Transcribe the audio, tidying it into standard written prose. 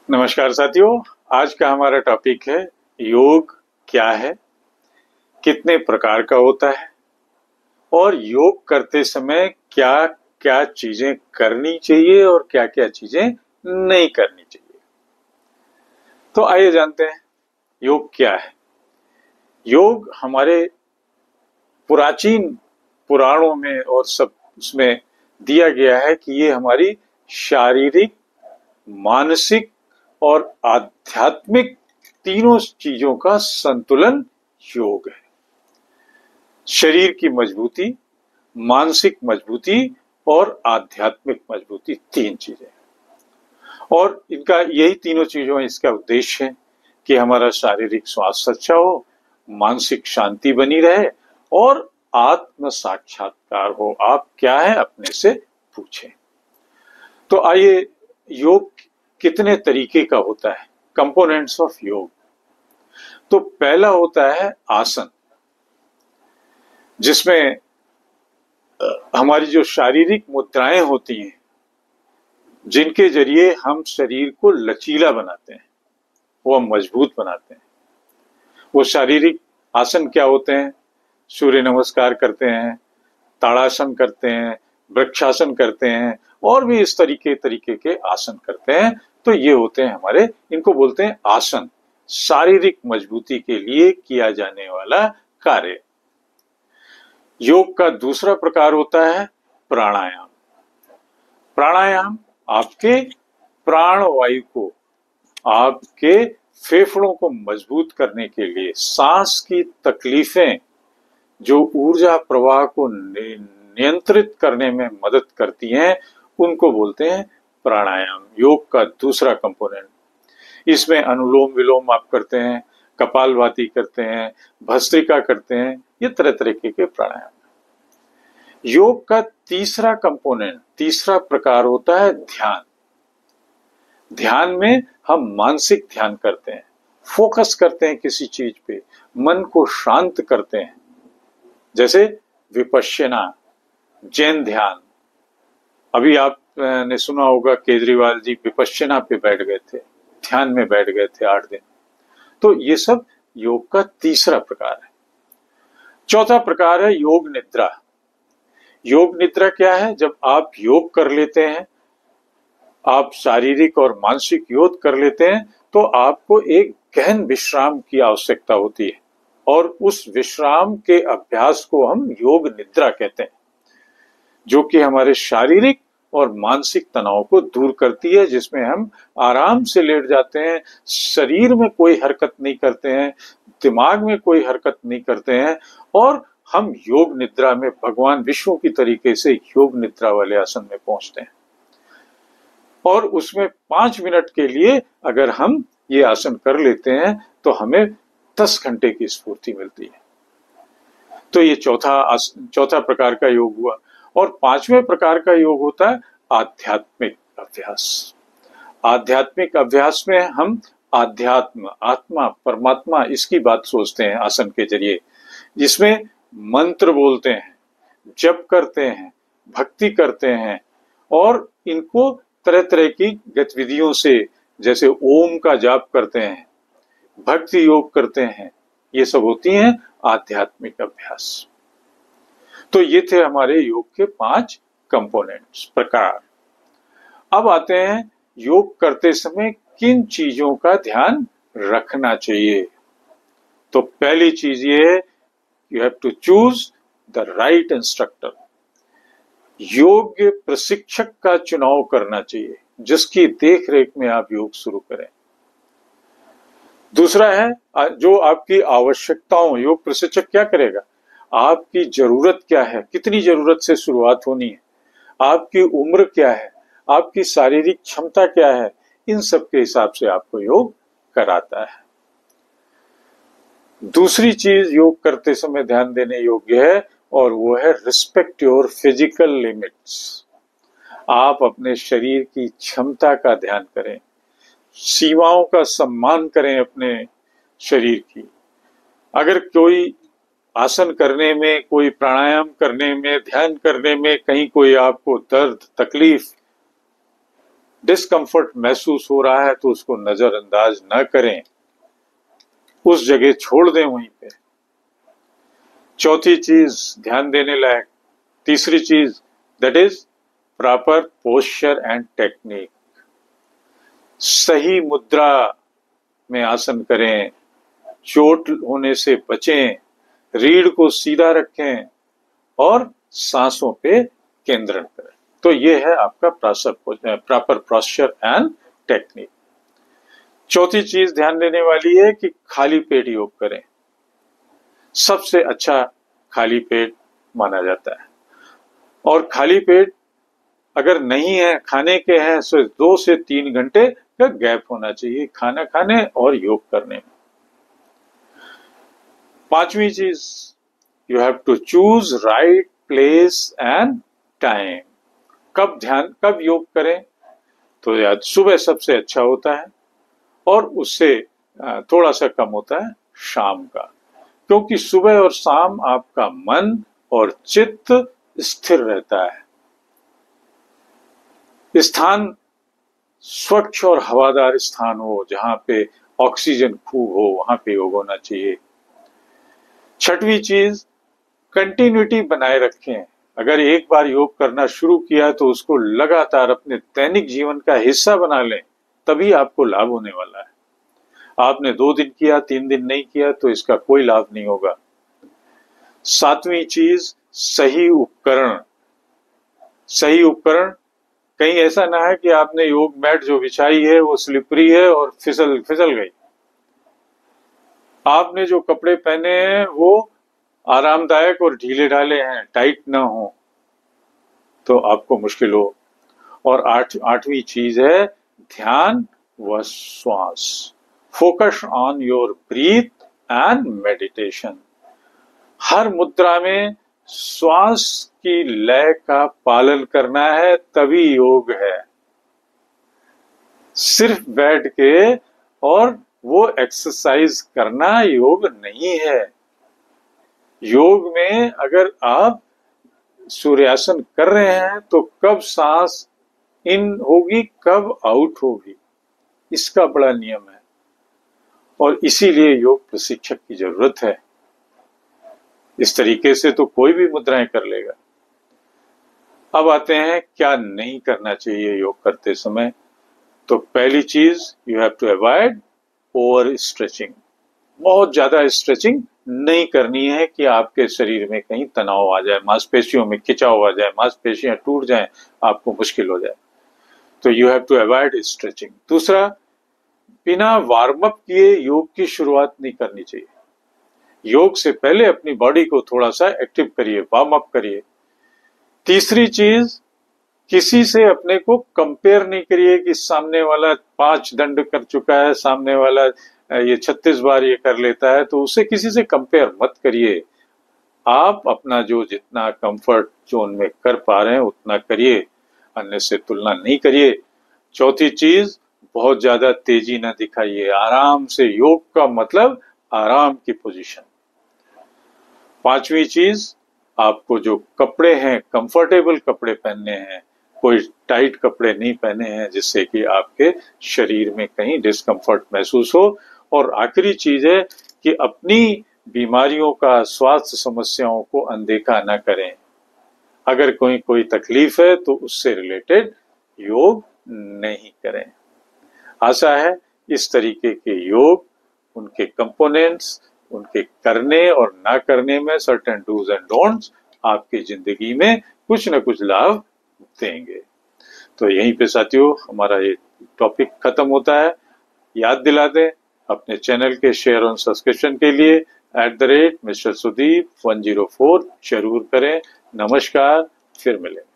नमस्कार साथियों। आज का हमारा टॉपिक है योग क्या है, कितने प्रकार का होता है और योग करते समय क्या क्या चीजें करनी चाहिए और क्या क्या चीजें नहीं करनी चाहिए। तो आइए जानते हैं योग क्या है। योग हमारे प्राचीन पुराणों में और सब उसमें दिया गया है कि ये हमारी शारीरिक, मानसिक और आध्यात्मिक तीनों चीजों का संतुलन योग है। शरीर की मजबूती, मानसिक मजबूती और आध्यात्मिक मजबूती, तीन चीजें। और इनका यही तीनों चीजों इसका उद्देश्य है कि हमारा शारीरिक स्वास्थ्य अच्छा हो, मानसिक शांति बनी रहे और आत्म साक्षात्कार हो। आप क्या है अपने से पूछें। तो आइए, योग कितने तरीके का होता है, कंपोनेंट्स ऑफ योग। तो पहला होता है आसन, जिसमें हमारी जो शारीरिक मुद्राएं होती हैं, जिनके जरिए हम शरीर को लचीला बनाते हैं, वो हम मजबूत बनाते हैं। वो शारीरिक आसन क्या होते हैं? सूर्य नमस्कार करते हैं, ताड़ासन करते हैं, वृक्षासन करते हैं और भी इस तरीके के आसन करते हैं। तो ये होते हैं हमारे, इनको बोलते हैं आसन, शारीरिक मजबूती के लिए किया जाने वाला कार्य। योग का दूसरा प्रकार होता है प्राणायाम। प्राणायाम आपके प्राणवायु को, आपके फेफड़ों को मजबूत करने के लिए, सांस की तकलीफें जो ऊर्जा प्रवाह को नियंत्रित करने में मदद करती हैं, उनको बोलते हैं प्राणायाम। योग का दूसरा कंपोनेंट। इसमें अनुलोम विलोम आप करते हैं, कपालभाति करते हैं, भस्त्रिका करते हैं, ये तरह तरह के प्राणायाम। योग का तीसरा कंपोनेंट, तीसरा प्रकार होता है ध्यान। ध्यान में हम मानसिक ध्यान करते हैं, फोकस करते हैं किसी चीज पे, मन को शांत करते हैं, जैसे विपश्यना, जैन ध्यान। अभी आपने सुना होगा केजरीवाल जी विपश्यना पे बैठ गए थे, ध्यान में बैठ गए थे 8 दिन। तो ये सब योग का तीसरा प्रकार है। चौथा प्रकार है योग निद्रा। योग निद्रा क्या है? जब आप योग कर लेते हैं, आप शारीरिक और मानसिक योग कर लेते हैं, तो आपको एक गहन विश्राम की आवश्यकता होती है और उस विश्राम के अभ्यास को हम योग निद्रा कहते हैं, जो कि हमारे शारीरिक और मानसिक तनाव को दूर करती है, जिसमें हम आराम से लेट जाते हैं, शरीर में कोई हरकत नहीं करते हैं, दिमाग में कोई हरकत नहीं करते हैं और हम योग निद्रा में भगवान विष्णु की तरीके से योग निद्रा वाले आसन में पहुंचते हैं। और उसमें 5 मिनट के लिए अगर हम ये आसन कर लेते हैं तो हमें 10 घंटे की स्फूर्ति मिलती है। तो ये चौथा प्रकार का योग हुआ। और 5वें प्रकार का योग होता है आध्यात्मिक अभ्यास। आध्यात्मिक अभ्यास में हम आध्यात्म, आत्मा, परमात्मा, इसकी बात सोचते हैं आसन के जरिए, जिसमें मंत्र बोलते हैं, जप करते हैं, भक्ति करते हैं और इनको तरह तरह की गतिविधियों से, जैसे ओम का जाप करते हैं, भक्ति योग करते हैं, ये सब होती हैं आध्यात्मिक अभ्यास। तो ये थे हमारे योग के 5 कंपोनेंट्स, प्रकार। अब आते हैं योग करते समय किन चीजों का ध्यान रखना चाहिए। तो पहली चीज ये है, you have to choose the right instructor. योग्य प्रशिक्षक का चुनाव करना चाहिए, जिसकी देख रेख में आप योग शुरू करें। दूसरा है जो आपकी आवश्यकताओं, योग प्रशिक्षक क्या करेगा, आपकी जरूरत क्या है, कितनी जरूरत से शुरुआत होनी है, आपकी उम्र क्या है, आपकी शारीरिक क्षमता क्या है, इन सब के हिसाब से आपको योग कराता है। दूसरी चीज योग करते समय ध्यान देने योग्य है और वो है रिस्पेक्ट योर फिजिकल लिमिट्स। आप अपने शरीर की क्षमता का ध्यान करें, सीमाओं का सम्मान करें अपने शरीर की। अगर कोई आसन करने में, कोई प्राणायाम करने में, ध्यान करने में कहीं कोई आपको दर्द, तकलीफ डिस्कम्फर्ट महसूस हो रहा है तो उसको नजरअंदाज न करें, उस जगह छोड़ दें वहीं पे। चौथी चीज ध्यान देने लायक, तीसरी चीज, that is proper posture and technique. सही मुद्रा में आसन करें, चोट होने से बचें, रीढ़ को सीधा रखें और सांसों पे केंद्रण करें। तो ये है आपका प्रॉपर पोस्चर एंड टेक्निक। चौथी चीज ध्यान देने वाली है कि खाली पेट योग करें। सबसे अच्छा खाली पेट माना जाता है, और खाली पेट अगर नहीं है, खाने के हैं, तो 2 से 3 घंटे का गैप होना चाहिए खाना खाने और योग करने में। पांचवी चीज, you have to choose right place and time. कब योग करें, तो यार सुबह सबसे अच्छा होता है और उससे थोड़ा सा कम होता है शाम का, क्योंकि सुबह और शाम आपका मन और चित्त स्थिर रहता है। स्थान स्वच्छ और हवादार स्थान हो, जहां पे ऑक्सीजन खूब हो, वहां पे योग होना चाहिए। छठवीं चीज, कंटिन्यूटी बनाए रखें। अगर एक बार योग करना शुरू किया तो उसको लगातार अपने दैनिक जीवन का हिस्सा बना लें, तभी आपको लाभ होने वाला है। आपने 2 दिन किया, 3 दिन नहीं किया तो इसका कोई लाभ नहीं होगा। सातवीं चीज, सही उपकरण। सही उपकरण, कहीं ऐसा ना है कि आपने योग मैट जो बिछाई है वो स्लिपरी है और फिसल गई। आपने जो कपड़े पहने हैं वो आरामदायक और ढीले ढाले हैं, टाइट ना हो तो आपको मुश्किल हो। और आठवीं चीज है ध्यान व श्वास। Focus on your breath and meditation. हर मुद्रा में श्वास की लय का पालन करना है, तभी योग है। सिर्फ बैठ के और वो एक्सरसाइज करना योग नहीं है। योग में अगर आप सूर्यासन कर रहे हैं तो कब सांस इन होगी, कब आउट होगी, इसका बड़ा नियम है, और इसीलिए योग प्रशिक्षक की जरूरत है। इस तरीके से तो कोई भी मुद्राएं कर लेगा। अब आते हैं क्या नहीं करना चाहिए योग करते समय। तो पहली चीज, you have to avoid over stretching. बहुत ज्यादा स्ट्रेचिंग नहीं करनी है कि आपके शरीर में कहीं तनाव आ जाए, मांसपेशियों में खिंचाव आ जाए, मांसपेशियां टूट जाएं, आपको मुश्किल हो जाए। तो you have to avoid stretching. दूसरा, बिना वार्म अप किए योग की शुरुआत नहीं करनी चाहिए। योग से पहले अपनी बॉडी को थोड़ा सा एक्टिव करिए, वार्म अप करिए। तीसरी चीज, किसी से अपने को कंपेयर नहीं करिए कि सामने वाला 5 दंड कर चुका है, सामने वाला ये 36 बार ये कर लेता है, तो उसे किसी से कंपेयर मत करिए। आप अपना जो जितना कंफर्ट जोन में कर पा रहे हैं उतना करिए, अन्य से तुलना नहीं करिए। चौथी चीज, बहुत ज्यादा तेजी ना दिखाइए, आराम से। योग का मतलब आराम की पोजीशन। पांचवी चीज, आपको जो कपड़े हैं कंफर्टेबल कपड़े पहनने हैं, कोई टाइट कपड़े नहीं पहने हैं जिससे कि आपके शरीर में कहीं डिस्कम्फर्ट महसूस हो। और आखिरी चीज है कि अपनी बीमारियों का, स्वास्थ्य समस्याओं को अनदेखा न करें। अगर कोई तकलीफ है तो उससे रिलेटेड योग नहीं करें। आशा है इस तरीके के योग, उनके कंपोनेंट्स, उनके करने और ना करने में सर्टेन डूज एंड डोंट्स आपकी जिंदगी में कुछ न कुछ लाभ देंगे। तो यहीं पे साथियों हमारा ये टॉपिक खत्म होता है। याद दिला दें, अपने चैनल के शेयर और सब्सक्रिप्शन के लिए @Mr. Sudeep 104 जरूर करें। नमस्कार, फिर मिलेंगे।